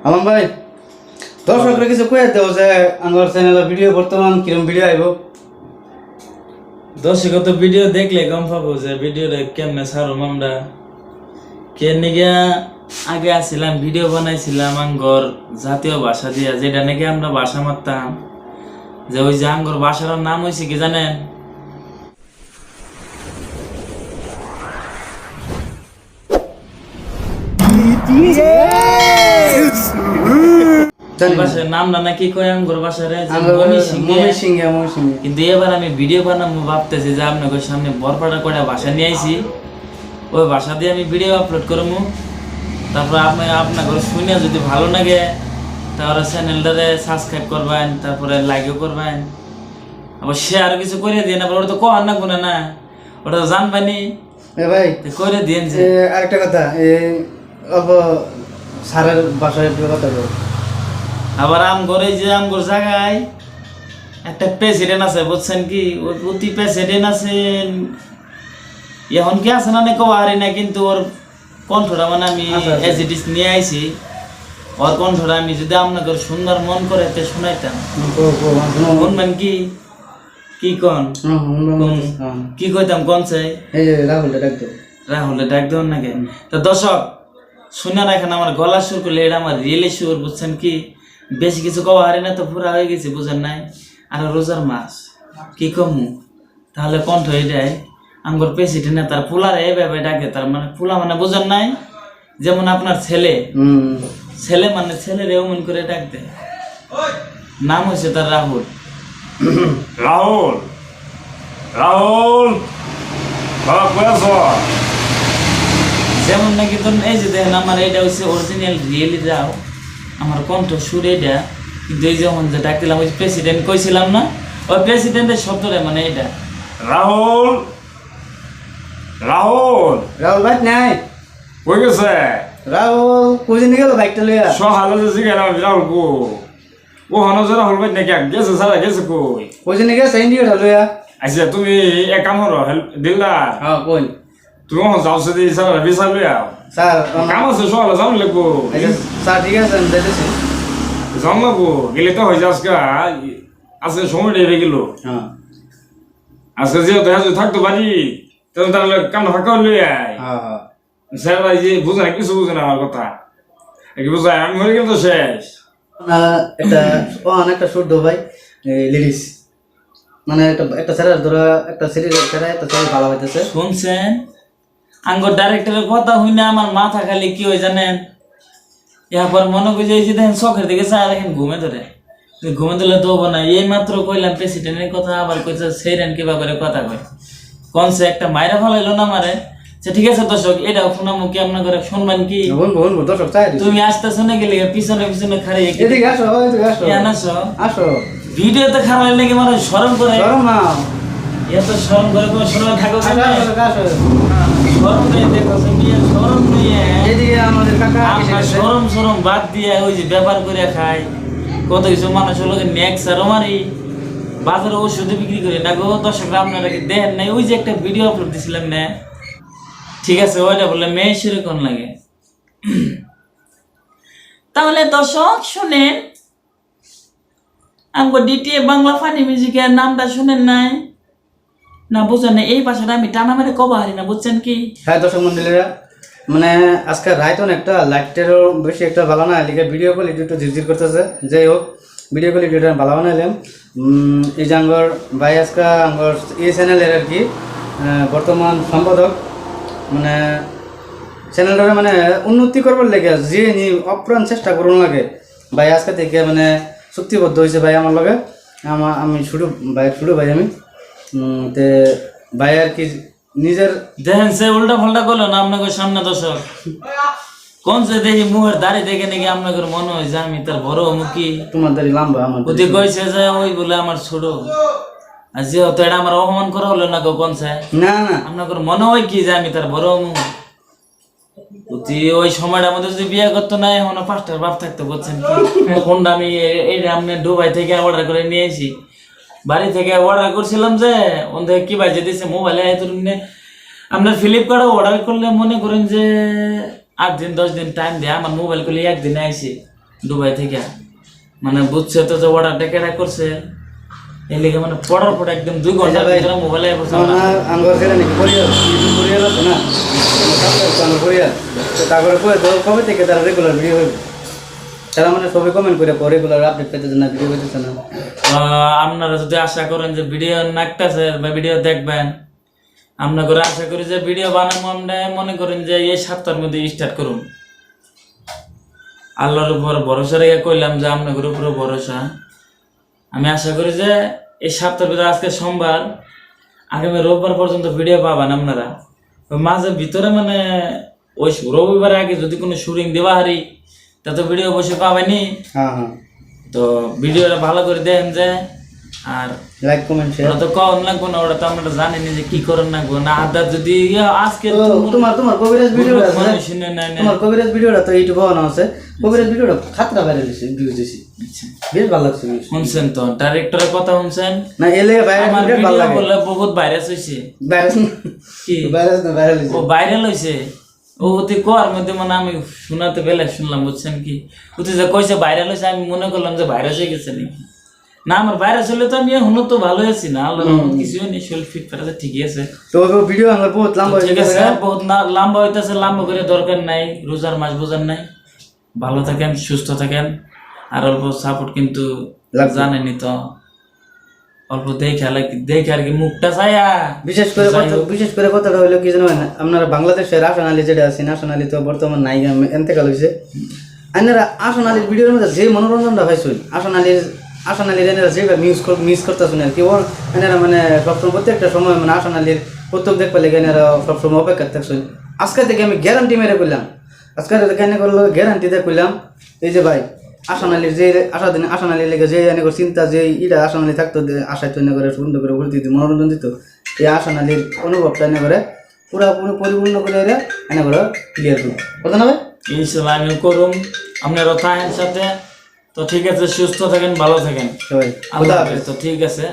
আলম ভাই দর্শকরা কিছু কয়ে দেও যে আমার চ্যানেলের ভিডিও বর্তমান কিরকম ভিডিও আইব। দর্শক তো ভিডিও দেখলে গম পাবো যে ভিডিওটা কেমনে ছাড়ম আমরা কেন গিয়া আগে আসছিলাম ভিডিও বানাইছিলাম আঙ্গর জাতীয় ভাষা দিয়া যেটা নাকি আমরা ভাষা মারতাম যে ওই যে আঙ্গর ভাষার নাম হয়েছে কি জানেন ভাষার নামটা নাকি কয় আঙ্গর ভাষারে কিন্তু এবার আমি ভিডিও বানাবো ভাবতেছি যে আপনাদের সামনে বরপাড়া কয়টা ভাষা নিয়ে আইছি ওই ভাষা দিয়ে আমি ভিডিও আপলোড করবো তারপর আপনার শুনে যদি ভালো লাগে তাহলে চ্যানেলটারে সাবস্ক্রাইব করবেন তারপরে লাইকও করবেন আবার শেয়ার কিছু করে দিন আবার ওটা তো কর না গুনা না ওটা তো জানবানি ভাই করে দিন যে আরেকটা কথা অল্প সারের বাসায় কথা বল। আবার আমগরে যে আমগর জায়গায় একটা প্রেসিডেন্ট আছে বুঝছেন কি অতি প্রেসিডেন্ট আছেন এখন কি আছে না কেউ হারি না কিন্তু ওর কণ্ঠটা মানে আমি এজ ইট ইজ নিয়ে আইছি ওর কণ্ঠটা আমি যদি আপনাদের সুন্দর মন করে তে শোনাইতাম শুনবেন কি কি কন কি কইতাম কোন চাই রাহুলটা ডাক দেন নাকি তো দর্শক শুনে রাখেন আমার গলা সুর করলে এটা আমার রিয়েলি সুর বুঝছেন কি বেশি কিছু কওয়া হারি না তো পুরা হয়ে গেছে বুঝেন নাই আর রোজার মাস কি কমু তাহলে কণ্ঠ এটাই আমার প্রেসিডেন্ট তার ফুলার এইভাবে ডাকে তার মানে ফুলা মানে বুঝেন নাই যেমন আপনার ছেলে ছেলে মানে ছেলের এমন করে ডাকতে নাম হয়েছে তার রাহুল রাহুল রাহুল যেমন নাকি ধরুন এই যে দেখেন আমার এটা হচ্ছে অরিজিনাল রিয়েলি যাও আমার কণ্ঠ সুর এটা কিন্তু এই যখন যে ডাকলাম ওই প্রেসিডেন্ট কইছিলাম না ওই প্রেসিডেন্টের শব্দটা মানে এটা রাহুল রাহুল রাহুল ভাই নাই কই গেছে রাহুল কোজিন গেল বাইকটা লইয়া সকালে যে গেলাম রাহুল কো ও হনো যে রাহুল ভাই নাকি গেছে সারা গেছে কই কোজিন গেছে ইন্ডিয়া লইয়া আচ্ছা তুমি এক কাম করো দিলদার হ্যাঁ কই তুমি এখন যাও সে সারা বিচার লইয়া স্যার কাম আছে সকালে যাও লাগবো স্যার ঠিক আছে আমি যাইতেছি যাও লাগবো গেলে তো হয়ে যাস গা আজকে সময় হয়ে গেল হ্যাঁ আজকে যেহেতু হ্যাঁ থাকতো বাড়ি তখন তাহলে কামটা ফাঁকা লই আয় হ্যাঁ হ্যাঁ স্যার ভাই যে বুঝে না কিছু বুঝে না আমার কথা কি বুঝায় আমি মরে গেল তো শেষ একটা একটা শুদ্ধ ভাই লিরিক্স মানে একটা ছেড়ে ধরো একটা সিরিজ ছেড়ে একটা ছেড়ে ভালো হইতেছে শুনছেন আঙ্গর ডাইরেক্টরের কথা হইনা আমার মাথা খালি কি হয় জানেন এরপর মনে করি যে দেখেন চোখের দিকে চা দেখেন ঘুমে ধরে ঘুমে দিলে তো হবো না এই মাত্র কইলাম প্রেসিডেন্টের কথা আবার কইছে সেইরেন কিবা করে কথা কয় কনসে একটা মাইরা ফলাইলো না মারে ঠিক আছে দর্শক এটাও শোনামো কি আপনার ঘরে শুনবেন কি দর্শক চাই তুমি আসতে শুনে গেলে পিছনে পিছনে খাড়িয়ে এদিকে আসো এদিকে আসো আসো আসো ভিডিওতে খারাপ হলে নাকি মানুষ শরম করে শরম না এত শরম করে কোনো শরম থাকো শরম নেই দেখো শরম নিয়ে এদিকে আমাদের কাকা শরম শরম বাদ দিয়ে ওই যে ব্যাপার করে খায় কত কিছু মানুষ হলো নেক্সট আর মারি বাজারে ওষুধ বিক্রি করে না গো দর্শকরা আপনারা কি দেখেন নাই ওই যে একটা ভিডিও আপলোড দিছিলাম না ঠিক আছে ওইটা বললে মেয়ে সেরকম লাগে তাহলে দর্শক শুনেন আমাকে ডিটিএ বাংলা ফানি মিউজিকের নামটা শুনেন নাই না বুঝেন না এই ভাষাটা আমি টানা মেরে কবা হারি না বুঝছেন কি হ্যাঁ দর্শক মন্ডলীরা মানে আজকে রাইতন একটা লাইটেরও বেশি একটা ভালো না লিখে ভিডিও কোয়ালিটি একটু ঝিরঝির করতেছে যাই হোক ভিডিও কোয়ালিটিটা ভালো বানাইলাম এই যে আঙ্গর ভাই আজকে আঙ্গর এই চ্যানেলের আর কি বর্তমান সম্পাদক মানে চ্যানেলটা মানে উন্নতি করবার লেগে যে অপ্রাণ চেষ্টা করুন লাগে ভাই আজকে থেকে মানে চুক্তিবদ্ধ হয়েছে ভাই আমার লগে আমি শুরু ভাই আমি তে ভাই আর কি নিজের দেখেন সে উল্টা ফাল্টা করলো না আপনাকে সামনে দর্শক কোন সে দেখি মুখের দাড়ি দেখে নাকি আপনাদের মনে হয় যে আমি তার বড় মুখী তোমার দাড়ি লম্বা আমার ওদি কইছে যে ওই বলে আমার ছোট আর যেহেতু এটা আমার অপমান করা হলো না কোন সে না না আপনাদের মনে হয় কি যে আমি তার বড় মুখ ওই সময়টা আমাদের যদি বিয়ে করতো না এখন পাঁচটার বাপ থাকতো বলছেন কি কোনটা আমি এই আমি দুবাই থেকে অর্ডার করে নিয়ে এসি বাড়ি থেকে অর্ডার করছিলাম যে ওন থেকে কি বাজে দিয়েছে মোবাইলে আপনার ফ্লিপকার্টে অর্ডার করলে মনে করেন যে 8 দিন 10 দিন টাইম দেয় আমার মোবাইল করলে একদিনে আইসি দুবাই থেকে মানে বুঝছে তো যে অর্ডারটা কেনা করছে এই লিগে মানে পড়ার পর একদম 2 ঘন্টার ভিতরে মোবাইলে বসে আঙ্গর কেটে নাকি কোরিয়ার কোরিয়ার আছে না কোরিয়ার তারপরে কবে থেকে তারা রেগুলার ভিডিও হইবে তারা মানে সবাই কমেন্ট করে রেগুলার আপডেট পেতে না ভিডিও পেতেছে না আপনারা যদি আশা করেন যে ভিডিও নাকতেছে বা ভিডিও দেখবেন আপনার করে আশা করি যে ভিডিও বানাবো আমরা মনে করেন যে এই সপ্তাহের মধ্যে স্টার্ট করুন আল্লাহর উপর ভরসা রেখে কইলাম যে আপনাদের উপরে ভরসা আমি আশা করি যে এই সপ্তাহের ভিতরে আজকে সোমবার আগামী রোববার পর্যন্ত ভিডিও পাবেন আপনারা মাঝে ভিতরে মানে ওই রবিবার আগে যদি কোনো শুটিং দেওয়া হারি তা তো ভিডিও বসে পাবেনি তো ভিডিওটা ভালো করে দেখেন যে আর লাইক কমেন্ট শেয়ার তো কোন লাগবে না ওটা তো আমরা জানি যে কি করেন না গো না আদা যদি আজকে তোমার কবিরাজ ভিডিওটা তোমার কবিরাজ ভিডিওটা তো ইউটিউবে বানানো আছে কবিরাজ ভিডিওটা খাতরা বাইরে দিছে ভিউজ দিছি আচ্ছা বেশ ভালো লাগছে শুনছেন তো ডাইরেক্টরের কথা শুনছেন না এলে বাইরে ভিডিও ভালো লাগে বলে বহুত ভাইরাস হইছে ভাইরাস কি ভাইরাস না ভাইরাল হইছে ও ভাইরাল হইছে ও অতি কোয়ার মধ্যে মানে আমি শোনাতে বেলা শুনলাম বুঝছেন কি অতি যে কইছে ভাইরাল হইছে আমি মনে করলাম যে ভাইরাস হয়ে গেছে নাকি না আমার ভাইরাস হলে তো আমি এখন তো ভালোই আছি না আল্লাহর রহমত কিছু নেই শরীর ফিট আছে ঠিকই আছে তো ভিডিও আমার বহুত লম্বা হয়ে গেছে বহুত লম্বা হইতাছে লম্বা করে দরকার নাই রোজার মাস বোঝার নাই ভালো থাকেন সুস্থ থাকেন আর অল্প সাপোর্ট কিন্তু জানেনি তো অল্প দেখে আর কি মুখটা ছায়া বিশেষ করে কথাটা হলো কি জানেন আপনারা বাংলাদেশের আশান আলী যেটা আছেন আশান আলী তো বর্তমান নাই এন্তেকাল হয়েছে আপনারা আশান আলীর ভিডিওর মধ্যে যে মনোরঞ্জনটা পাইছেন আশান আলীর এনারা যেভাবে মিস করতেছেন আর কি ওর এনারা মানে সবসময় প্রত্যেকটা সময় মানে আশান আলীর প্রত্যেক দেখতে লেগে এনারা সবসময় অপেক্ষা থাকছেন আজকে থেকে আমি গ্যারান্টি মেরে করলাম আজকে কেন করলো গ্যারান্টি দিয়ে করলাম এই যে ভাই আশান আলীর যে আশান আলীর লেগে যে এনে চিন্তা যে ইটা আশান আলী থাকতো আশায় তো এনে করে সুন্দর করে ভর্তি দিত মনোরঞ্জন দিত এই আশান আলীর অনুভবটা এনে করে পুরোপুরি পরিপূর্ণ করে এনে করে ক্লিয়ার করুন কথা না ভাই ইনশাআল্লাহ আমি করুন আপনারা থাকেন সাথে তো ঠিক আছে সুস্থ থাকেন ভালো থাকেন সবাই আল্লাহ হাফেজ তো ঠিক আছে